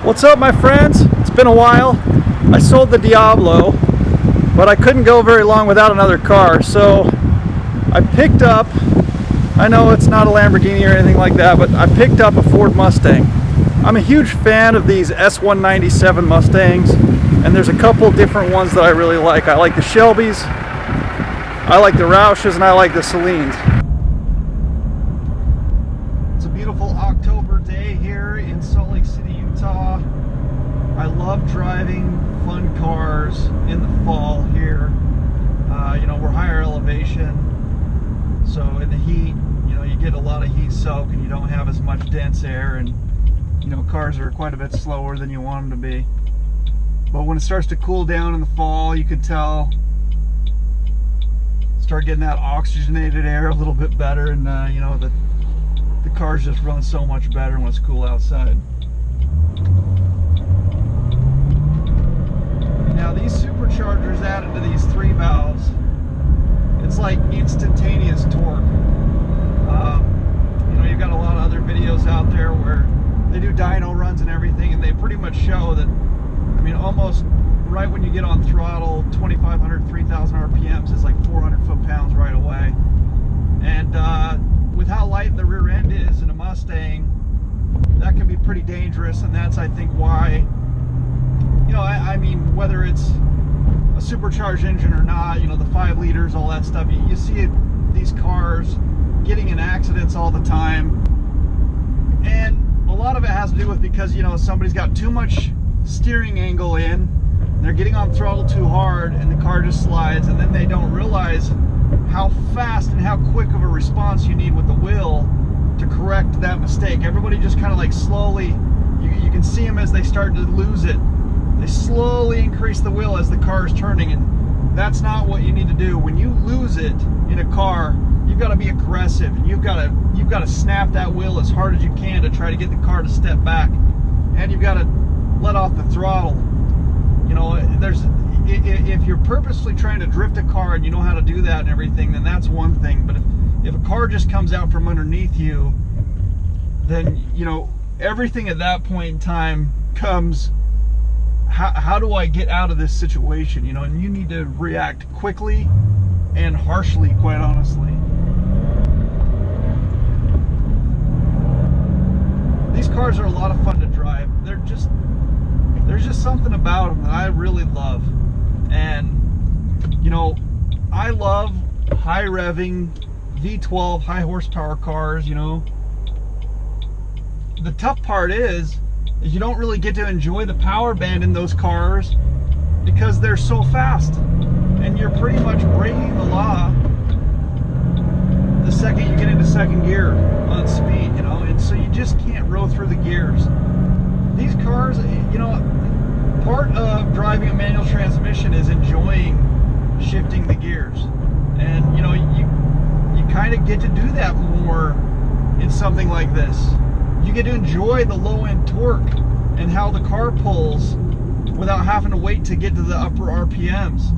What's up, my friends? It's been a while. I sold the Diablo, but I couldn't go very long without another car, so I picked up, I know it's not a Lamborghini or anything like that, but I picked up a Ford Mustang. I'm a huge fan of these S197 Mustangs, and there's a couple different ones that I really like. I like the Shelbys, I like the Roushes, and I like the Saleens. It's a beautiful October day here in Salt Lake City, Utah. I love driving fun cars in the fall here. You know, we're higher elevation, so in the heat, you know, you get a lot of heat soak and you don't have as much dense air, and you know, cars are quite a bit slower than you want them to be. But when it starts to cool down in the fall, you can tell, start getting that oxygenated air a little bit better, and you know, the cars just run so much better when it's cool outside. Now these superchargers added to these 3 valves, it's like instantaneous torque. You know, you've got a lot of other videos out there where they do dyno runs and everything, and they pretty much show that, I mean, almost right when you get on throttle, 2,500, 3,000 RPMs is like 400 foot-pounds right away. And with how light the rear end is in a Mustang, that can be pretty dangerous, and that's, I think, why, you know, I mean, whether it's a supercharged engine or not, you know, the 5 liters, all that stuff, you see it, these cars getting in accidents all the time. And a lot of it has to do with because, you know, somebody's got too much steering angle in, they're getting on throttle too hard, and the car just slides, and then they don't realize how fast and how quick of a response you need with the wheel to correct that mistake. Everybody just kind of like slowly, you can see them as they start to lose it. They slowly increase the wheel as the car is turning, and that's not what you need to do. When you lose it in a car, you've got to be aggressive, and you've got to snap that wheel as hard as you can to try to get the car to step back, and you've got to let off the throttle. You know, if you're purposely trying to drift a car and you know how to do that and everything, then that's one thing. But if a car just comes out from underneath you, then, you know, everything at that point in time comes, how do I get out of this situation? You know, and you need to react quickly and harshly, quite honestly. These cars are a lot of fun to drive. There's just something about them that I really love. And, you know, I love high revving V12 high horsepower cars, you know. The tough part is you don't really get to enjoy the power band in those cars because they're so fast, and you're pretty much breaking the law the second you get into second gear on speed, you know, and so you just can't roll through the gears. These cars, you know, part of driving a manual transmission is enjoying shifting the gears, and you know, you kind of get to do that more in something like this. You get to enjoy the low end torque and how the car pulls without having to wait to get to the upper RPMs.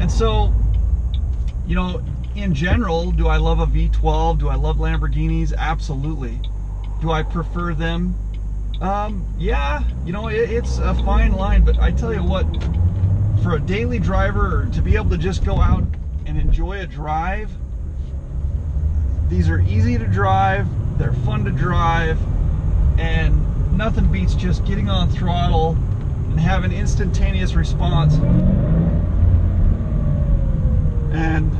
And so, you know, in general, do I love a V12? Do I love Lamborghinis? Absolutely. Do I prefer them? Yeah, you know, it's a fine line, but I tell you what, for a daily driver, to be able to just go out and enjoy a drive, these are easy to drive, they're fun to drive, and nothing beats just getting on throttle and having instantaneous response, and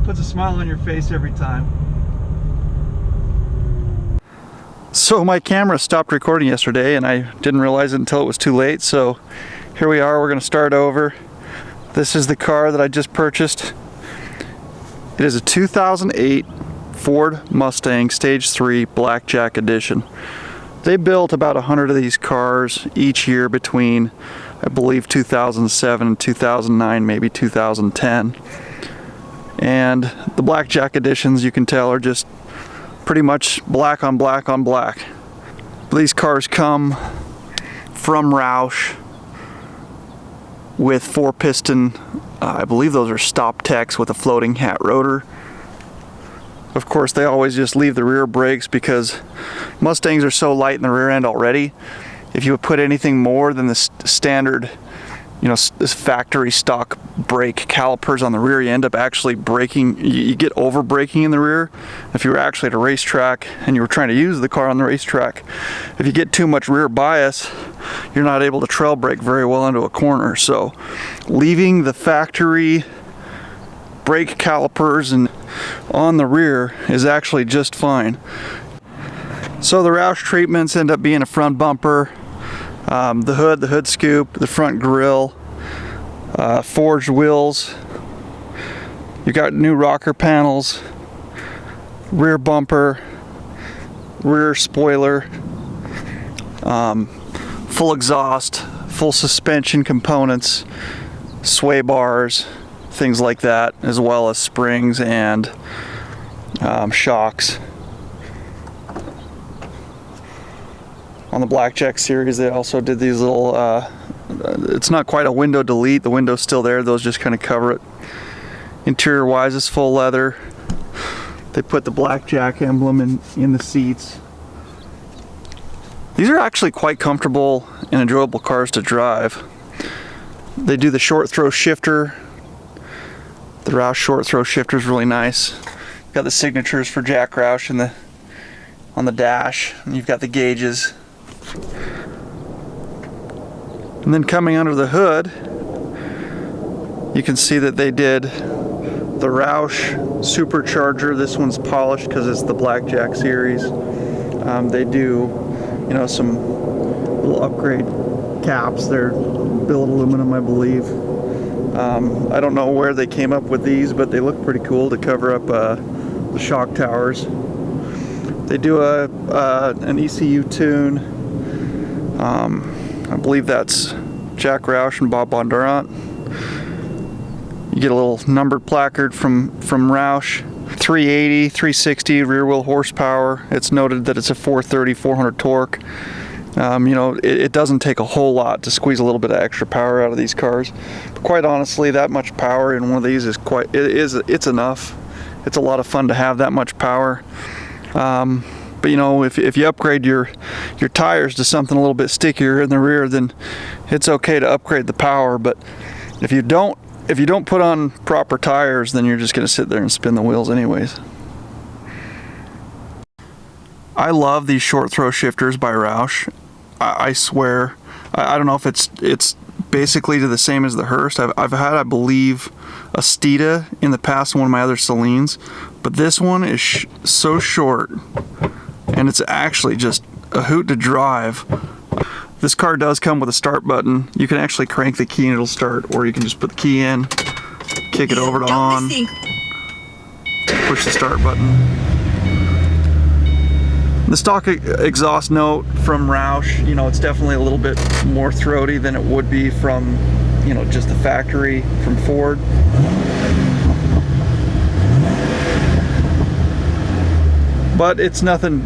puts a smile on your face every time. So my camera stopped recording yesterday, and I didn't realize it until it was too late, so here we are. We're going to start over. This is the car that I just purchased. It is a 2008 Ford Mustang Stage 3 BlackJack Edition. They built about 100 of these cars each year between, I believe, 2007 and 2009, maybe 2010. And the BlackJack editions, you can tell, are just pretty much black on black on black. These cars come from Roush with 4-piston, I believe those are stop techs with a floating hat rotor. Of course, they always just leave the rear brakes because Mustangs are so light in the rear end already. if you put anything more than the standard, you know, this factory stock brake calipers on the rear, you end up actually braking, you get over braking in the rear. If you were actually at a racetrack and you were trying to use the car on the racetrack, if you get too much rear bias, you're not able to trail brake very well into a corner. So leaving the factory brake calipers and on the rear is actually just fine. So the Roush treatments end up being a front bumper, the hood scoop, the front grille, forged wheels. You got new rocker panels, rear bumper, rear spoiler, full exhaust, full suspension components, sway bars, things like that, as well as springs and shocks. On the BlackJack series, they also did these little, it's not quite a window delete, the window's still there, those just kind of cover it. Interior wise is full leather. They put the BlackJack emblem in the seats. These are actually quite comfortable and enjoyable cars to drive. They do the short throw shifter. The Roush short throw shifter is really nice. You've got the signatures for Jack Roush on the dash, and you've got the gauges. And then coming under the hood, you can see that they did the Roush supercharger. This one's polished because it's the BlackJack series. They do, you know, some little upgrade caps. They're billet aluminum, I believe. I don't know where they came up with these, but they look pretty cool to cover up the shock towers. They do an ECU tune. I believe that's Jack Roush and Bob Bondurant. You get a little numbered placard from Roush. 380, 360 rear wheel horsepower. It's noted that it's a 430, 400 torque. You know, it doesn't take a whole lot to squeeze a little bit of extra power out of these cars. But quite honestly, that much power in one of these is it's enough. It's a lot of fun to have that much power. But you know, if you upgrade your tires to something a little bit stickier in the rear, then it's okay to upgrade the power. But if you don't put on proper tires, then you're just going to sit there and spin the wheels anyways. I love these short throw shifters by Roush. I swear, I don't know if it's basically the same as the Hurst. I've had, I believe, a Steeda in the past, one of my other Saleens, but this one is so short, and it's actually just a hoot to drive. This car does come with a start button. You can actually crank the key and it'll start, or you can just put the key in, kick it over to on, push the start button. The stock exhaust note from Roush, you know, it's definitely a little bit more throaty than it would be from, you know, just the factory from Ford. But it's nothing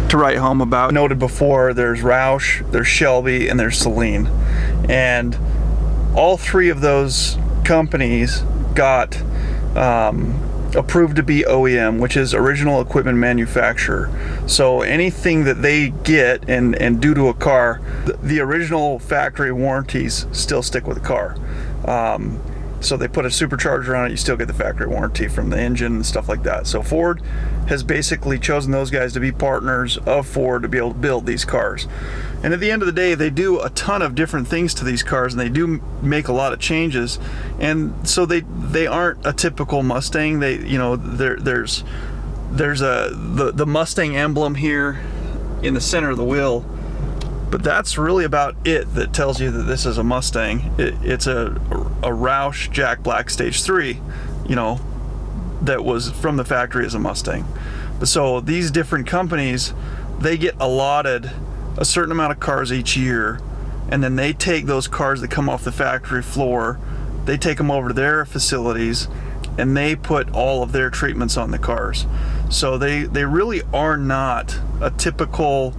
to write home about. Noted before, there's Roush, there's Shelby, and there's Saleen. And all three of those companies got approved to be OEM, which is original equipment manufacturer. So anything that they get and do to a car, the original factory warranties still stick with the car. So they put a supercharger on it, you still get the factory warranty from the engine and stuff like that. So Ford has basically chosen those guys to be partners of Ford to be able to build these cars. And at the end of the day, they do a ton of different things to these cars, and they do make a lot of changes. And so they aren't a typical Mustang. They, you know, there's the Mustang emblem here in the center of the wheel. But that's really about it that tells you that this is a Mustang. It's a Roush Jack Black Stage 3, you know, that was from the factory as a Mustang. But so these different companies, they get allotted a certain amount of cars each year, and then they take those cars that come off the factory floor, they take them over to their facilities, and they put all of their treatments on the cars. So they really are not a typical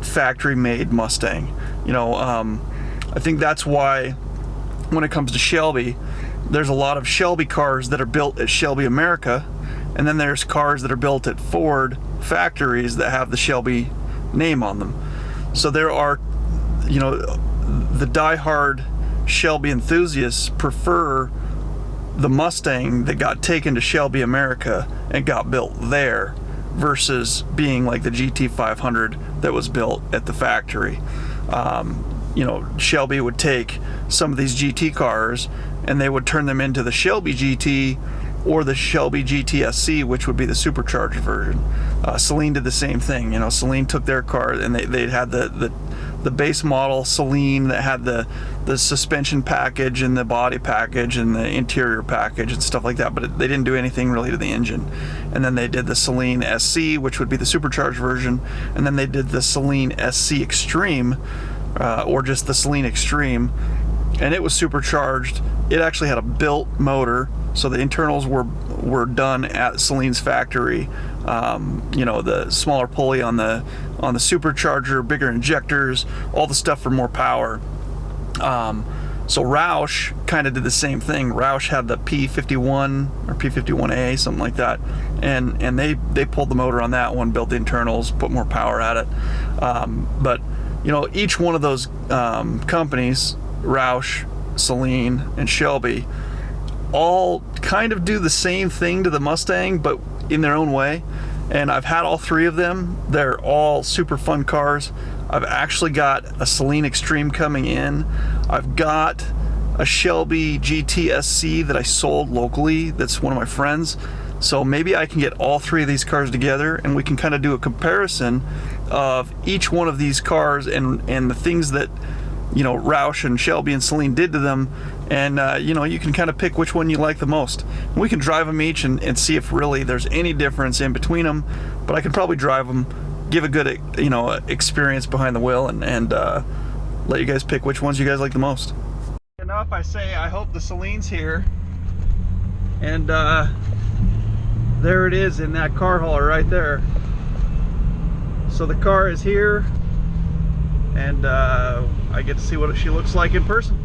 factory-made Mustang. You know, I think that's why when it comes to Shelby, there's a lot of Shelby cars that are built at Shelby America, and then there's cars that are built at Ford factories that have the Shelby name on them. So there are you know, the diehard Shelby enthusiasts prefer the Mustang that got taken to Shelby America and got built there versus being like the GT500 that was built at the factory. You know, Shelby would take some of these GT cars and they would turn them into the Shelby GT or the Shelby GT SC, which would be the supercharged version. Saleen did the same thing. You know, Saleen took their car and they had the base model Saleen that had the suspension package and the body package and the interior package and stuff like that, but they didn't do anything really to the engine. And then they did the Saleen SC, which would be the supercharged version, and then they did the Saleen SC Extreme, or just the Saleen Extreme, and it was supercharged. It actually had a built motor, so the internals were done at Saleen's factory. You know, the smaller pulley on the supercharger, bigger injectors, all the stuff for more power. So Roush kind of did the same thing. Roush had the P51 or P51A, something like that, and they pulled the motor on that one, built the internals, put more power at it. But you know, each one of those companies, Roush, Saleen, and Shelby, all kind of do the same thing to the Mustang, but in their own way. And I've had all three of them. They're all super fun cars. I've actually got a Saleen Extreme coming in. I've got a Shelby GT SC that I sold locally. That's one of my friends. So maybe I can get all three of these cars together and we can kind of do a comparison of each one of these cars and the things that, you know, Roush and Shelby and Saleen did to them, and you know, you can kind of pick which one you like the most. And we can drive them each and see if really there's any difference in between them, but I can probably drive them, give a good, you know, experience behind the wheel, and let you guys pick which ones you guys like the most. Enough, I say I hope the Saleen's here, and there it is in that car hauler right there. So the car is here, and I get to see what she looks like in person.